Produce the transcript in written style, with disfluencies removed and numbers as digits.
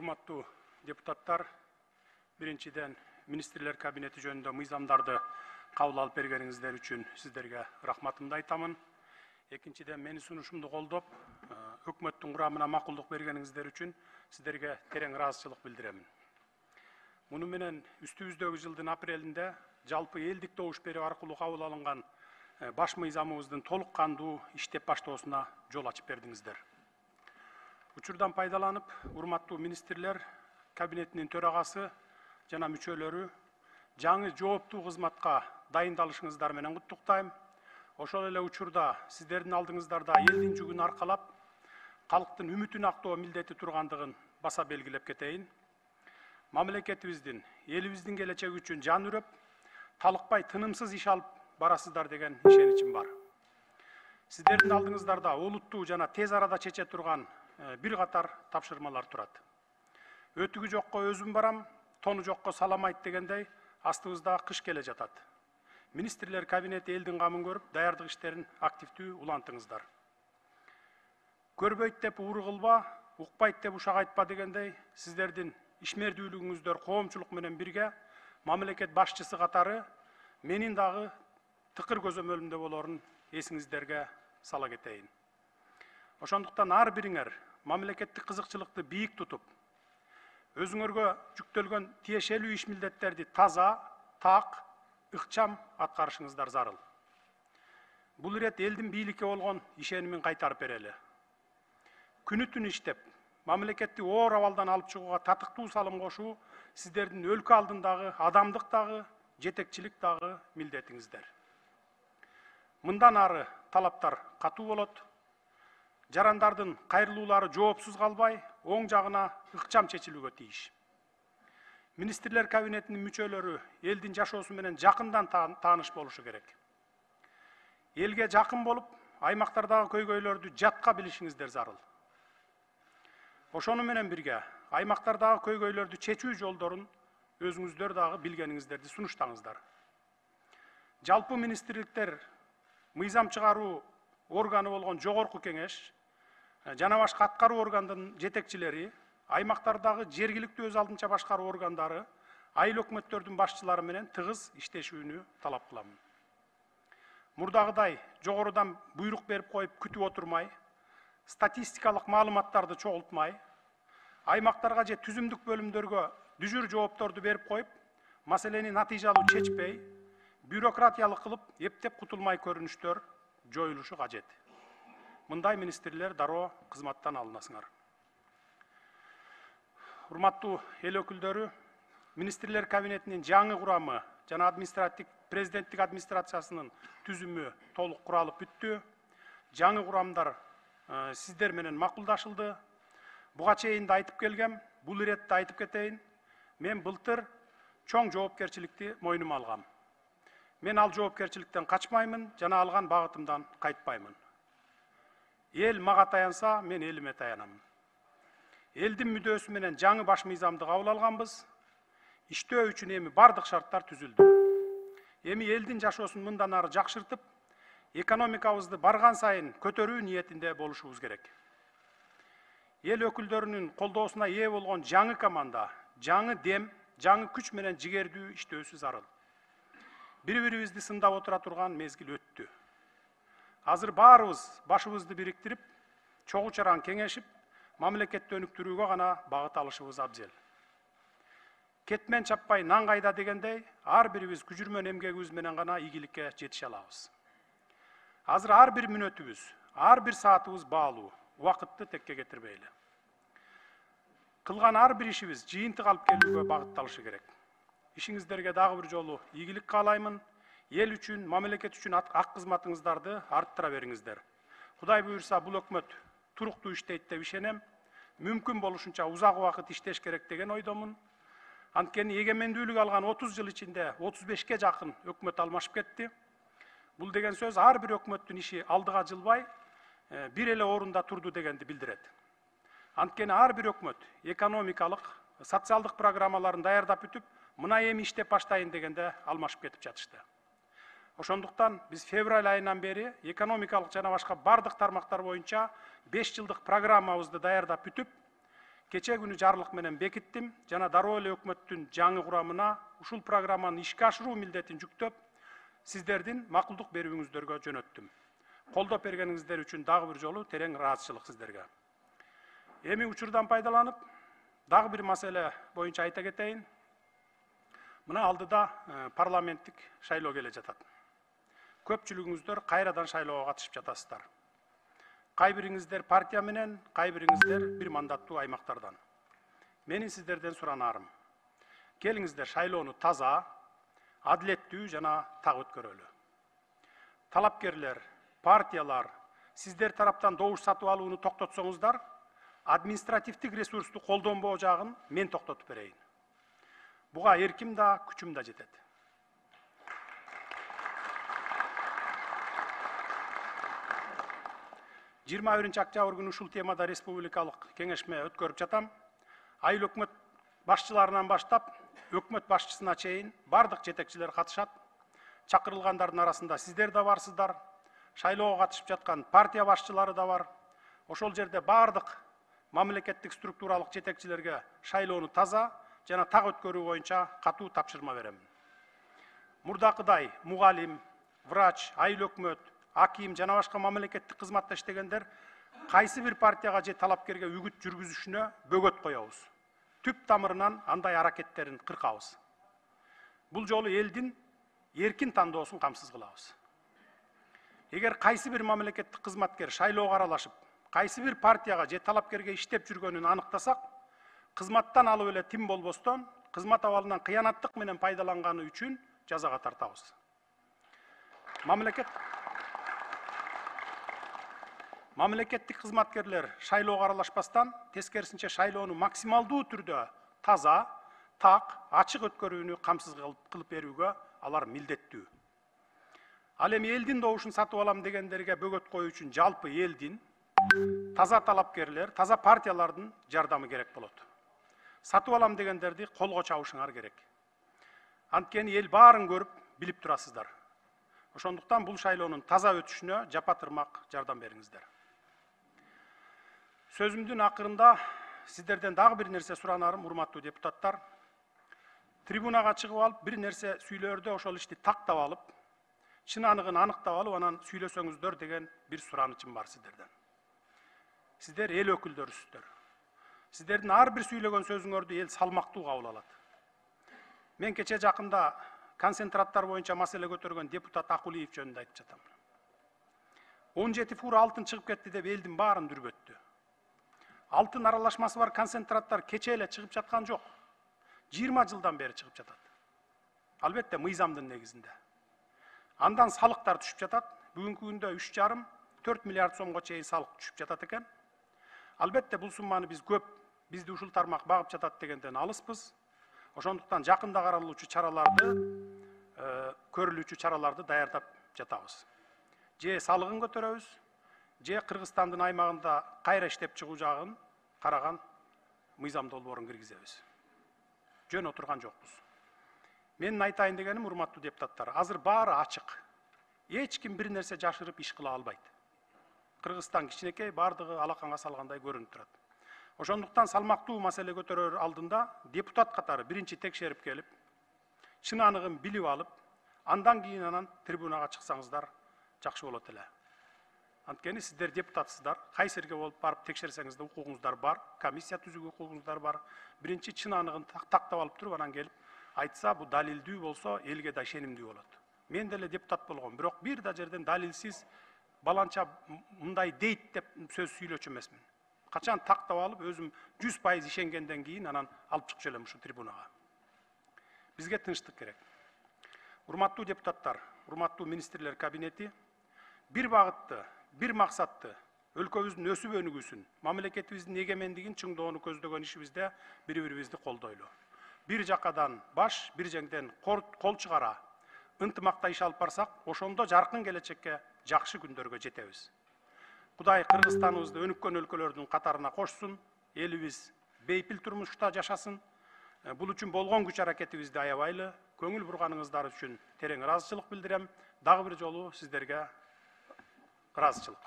Урматтуу депутаттар, биринчиден министрлер кабинети жөнүндө мыйзамдарды кабыл алып бергениңиздер үчүн сиздерге рахматымды айтамын. Экинчиден мени сунушумду колдоп, өкмөттүн курамына макулдук бергениңиздер үчүн сиздерге терең ыраазычылык билдиремин. Муну менен үстүбүздөгү жылдын апрелинде жалпы элдик добуш берүү аркылуу кабыл алынган баш мыйзамыбыздын толук кандуу иштеп баштоосуна жол ачып бердиңиздер. Учурдан пайдаланып, урматтуу министрлер кабинетинин төрагасы жана мүчөлөрү жаңы жооптуу кызматка дайындалышыңыздар менен куттуктайм. Ошол эле учурда сиздердин алдыңыздарда элдин жүгүн аркалап, калктын үмүтүн актоо милдети тургандыгын баса белгилеп кетейин. Мамлекетибиздин, элибиздин келечеги үчүн жан үрөп, талыкпай тынымсыз иш алып барасыздар деген ишеничим бар. Сиздердин алдыңыздарда олуттуу жана тез арада чече турган бир катар тапшырмалар турат. Өтүгү жокко өзүм барам, тону жокко саламайт дегендей, астыбызда кыш келе жатат. Министрлер кабинети элдин камын көрүп, даярдык иштерин активдүү улантыңыздар. Көрбөйт деп ууру кылба, укпайт деп ушак айтпа дегендей, сиздердин ишмердүүлүгүңүздөр коомчулук менен бирге мамлекет башчысы катары менин дагы тыкыр көзөмөлүмдө болорун эсиңиздерге сала кетейин. Ошондуктан ар бириңер мамлекеттик кызыкчылыкты бийик тутуп, өзүңөргө жүктөлгөн тиешелүү иш милдеттерди таза, так, ыкчам аткарышыңыздар зарыл. Бул ирет элдин бийликке болгон ишенимин кайтарып берели. Күнү түн иштеп, мамлекетти оор абалдан алып чыгууга татыктуу салым кошуу сиздердин өлкө алдындагы адамдык дагы, жетекчилик дагы милдетиңиздер. Мындан ары талаптар катуу болот. Жарандардын кайрылуулары жоопсуз калбай, оң жагына ыкчам чечилүүгө тийиш. Министрлер кабинетинин мүчөлөрү элдин жашоосу менен жакындан тааныш болушу керек. Элге жакын болуп, аймактардагы көйгөйлөрдү жатка билишиңиздер зарыл. Ошону менен бирге, аймактардагы көйгөйлөрдү чечүү жолдорун өзүңүздөр дагы билгениңиздерди сунуштаңыздар. Жалпы министрликтер мыйзам чыгаруу органы болгон жогорку кеңеш, жана башка аткаруу органдын жетекчилери, аймактардагы жергиликтүү өз алдынча башкаруу органдары, айыл өкмөттөрдүн башчылары менен тыгыз иштешүүнү талап кылам. Мурдагыдай жогорудан буйрук берип коюп күтүп отурмай, статистикалык маалыматтарды чогултмай, аймактарга же түзүмдүк бөлүмдөргө дүжүр жоопторду берип коюп, маселени натыйжалуу чечпей, бюрократиялык кылып, эптеп кутулмай көрүнүштөр жоюлушу кажет. Мындай министрлер дароо кызматтан алынасыңар. Урматтуу эл өкүлдөрү, министрлер кабинетинин жаңы курамы жана президенттик администрациясынын түзүмү толук куралып бүттү. Жаңы курамдар сиздер менен макулдашылды. Буга чейин да айтып келгем, бул иретте айтып кетейин. Мен былтыр чоң жоопкерчиликти мойнума алгам. Мен ал жоопкерчиликтен качпаймын, жана алган багытымдан кайтпаймын. Эл мага таянса, мен элиме таянам. Элдин мүдөөсү менен жаңы баш мыйзамды кабыл алганбыз. Иштөө үчүн эми бардык шарттар түзүлдү. Эми элдин жашоосун мындан ары жакшыртып, экономикабызды барган сайын көтөрүү ниетинде болушубуз керек. Эл өкүлдөрүнүн колдоосуна ээ болгон жаңы команда, жаңы дем, жаңы күч менен жигердүү иштөөсү зарыл. Бири-бирибизди сындап отура турган мезгил өттү. Азыр баарыбыз башыбызды бириктирип, чогуу чаран кеңешип, мамлекетти өнүктүрүүгө гана багыт алышыбыз абзел. Кетмен чаппай нан кайда дегендей, ар бирибиз күжүрмөн эмгегибиз менен гана ийгиликке жетише алабыз. Азыр ар бир мүнөтүбүз, ар бир саатыбыз баалуу, убакытты текке кетирбейли. Кылган ар бир ишибиз жыйынтык алып келүүгө багытталышы керек. Ишиңиздерге дагы бир жолу ийгилик каалаймын. Ел үчүн, мамлекет үчүн ак кызматыңыздарды арттыра бериңиздер. Кудай буйрса, бул өкмөт туруктуу иштейт деп ишенем. Мүмкүн болушунча узак убакыт иштеш керек деген ойдомун. Анткени эгемендүүлүк алган 30 жыл ичинде 35ке жакын өкмөт алмашып кетти. Бул деген сөз ар бир өкмөттүн иши алдыга жылбай, бир эле орунда турду дегенди билдирет. Анткени ар бир өкмөт экономикалык, социалдык программаларын даярдап бүтүп, мына эми иштеп баштайын дегенде алмашып кетип жатышты. Ошондуктан биз февраль айынан бери экономикалык жана башка бардык тармактар боюнча 5 жылдык программабызды даярдап бүтүп, Keçе günü жарлык менен бекиттим жана дароо эле өкмөттүн жаңы курамына ушул программаны ишке ашыруу милдетин жүктөп, сиздердин макулдук берүүңүздөргө жөнөттүм. Колдоп бергениңиздер үчүн дагы бир жолу терең ыраазычылык сиздерге. Эми учурдан пайдаланып, дагы бир маселе боюнча айта кетейин. Мына алдыда парламенттик шайлоо келе жатат. Көпчүлүгүңүздөр кайрадан шайлоого катышып жатасыздар. Кай бириңиздер партия менен, кай бириңиздер бир мандаттуу аймактардан. Менин сиздерден суранарым. Келиңиздер шайлоону таза, адилеттүү жана так өткөрөлү. Талапкерлер, партиялар, сиздер тараптан добуш сатып алууну токтотсоңуздар, административдик ресурсту колдонбоо жагын мен токтотуп берейин. Буга эрким да, күчүм да жетет. Жыйырма биринчи октябрь күнү ушул темада республикалык кеңешме өткөрүп жатам. Айыл өкмөт башчыларынан баштап, өкмөт башчысына чейин бардык жетекчилер катышат. Чакырылгандардын арасында сиздер да барсыздар. Шайлоого катышып жаткан партия башчылары да бар. Ошол жерде бардык мамлекеттик структуралык жетекчилерге шайлоону таза жана так өткөрүү боюнча катуу тапшырма беремин. Мурдакыдай мугалим, врач, айыл өкмөт, аким жана башка мамлекеттик кызматта иштегендер кайсы бир партияга же талапкерге үгүт жүргүзүшүнө бөгөт коебуз. Түп тамырынан андай аракеттерин кыркабыз. Бул жолу элдин эркин тандоосун камсыз кылабыз. Эгер кайсы бир мамлекеттик кызматкер шайлоого аралашып, кайсы бир партияга же талапкерге иштеп жүргөнүн аныктасак, кызматтан алып эле тим болбостон, кызмат абалынан кыянаттык менен пайдаланганы үчүн жазага тартабыз. Мамлекеттик кызматкерлер шайлоого аралашпастан, тескерисинче шайлоону максималдуу түрдө таза, так, ачык өткөрүүнү камсыз кылып берүүгө алар милдеттүү. Ал эми элдин добушун сатып алам дегендерге бөгөт коюу үчүн жалпы элдин, таза талапкерлер, таза партиялардын жардамы керек болот. Сатып алам дегендерди колго чабышыңар керек. Анткени эл баарын көрүп, билип турасыздар. Ошондуктан бул шайлоонун таза өтүшүнө жапа-тырмак жардам бериңиздер. Сөзүмдүн акырында сиздерден дагы бир нерсе суранарым, урматтуу депутаттар. Трибунага чыгып алып, бир нерсе сүйлөөрдө ошол ишти тактап алып, чын аныгын аныктап алып, анан сүйлөсөңүздөр деген бир суранычым бар сиздерден. Сиздер эл өкүлдөрүсүздөр. Сиздердин ар бир сүйлөгөн сөзүңөрдү эл салмактуу кабыл алат. Мен кече жакында концентраттар боюнча маселе көтөргөн депутат Акулиев жөнүндө айтып жатам. 17 фура алтын чыгып кетти деп элдин баарын дүрбөттү. Алтын аралашмасы бар концентраттар кече эле чыгып жаткан жок. 20 жылдан бери чыгып жатат. Албетте мыйзамдын негизинде. Андан салыктар түшүп жатат. Бүгүнкү күндө 3,5–4 миллиард сомго чейин салык түшүп жатат экен. Албетте бул сумманы биз көп, бизди ушул тармак багып жатат дегенден алыспыз. Ошондуктан жакында каралуучу чараларды, көрүлүүчү чараларды даярдап жатабыз. Же салыгын көтөрөбүз, же Кыргызстандын аймагында кайра иштеп чыгуу жагын караган мыйзам долбоорун киргизебиз. Жөн отурган жокпуз. Менин айтайын дегеним, урматтуу депутаттар, азыр баары ачык. Эч ким бир нерсе жашырып иш кыла албайт. Кыргызстан кичинекей, бардыгы алаканга салгандай көрүнүп турат. Ошондуктан салмактуу маселе көтөрөр алдында депутат катары биринчи текшерип келип, чын аныгын билип алып, андан кийин анан трибунага чыксаңыздар жакшы болот эле. Анткени сиздер депутатсыздар, кайсы жерге болуп барып текшерсеңиз да укугуңуздар бар, комиссия түзүүгө укугуңуздар бар. Биринчи чын аныгын тактап алып туруп, анан келип айтса, бу далилдүү болсо, элге да ишенимдүү болот. Мен деле депутат болгом, бирок бир да жерден далилсиз баланча мындай дейт деп сөз сүйлөчү эмесмин. Качан тактап алып, өзүм 100% ишенгенден кийин анан алып чыкчу элем ушу трибунага. Бизге тынчтык керек. Урматтуу депутаттар, урматтуу министрлер кабинети бир багытты, бир максатты, өлкөбүздүн өсүп өнүгүүсүн, мамлекетибиздин эгемендигин чыңдоону көздөгөн ишибизде бири-бирибизди колдойлу. Бир жакадан баш, бир жеңден кол чыгара, ынтымакта иш алып барсак, ошондо жаркын келечекке, жакшы күндөргө жетебиз. Кудай Кыргызстаныбызды өнүккөн өлкөлөрдүн катарына кошсун, элибиз бейпил турмушта жашасын. Бул үчүн болгон күч аракетибизди аябайлы, көңүл бурганыңыздар үчүн терең ыраазычылык билдирем. Дагы бир жолу сиздерге ыраазычылык.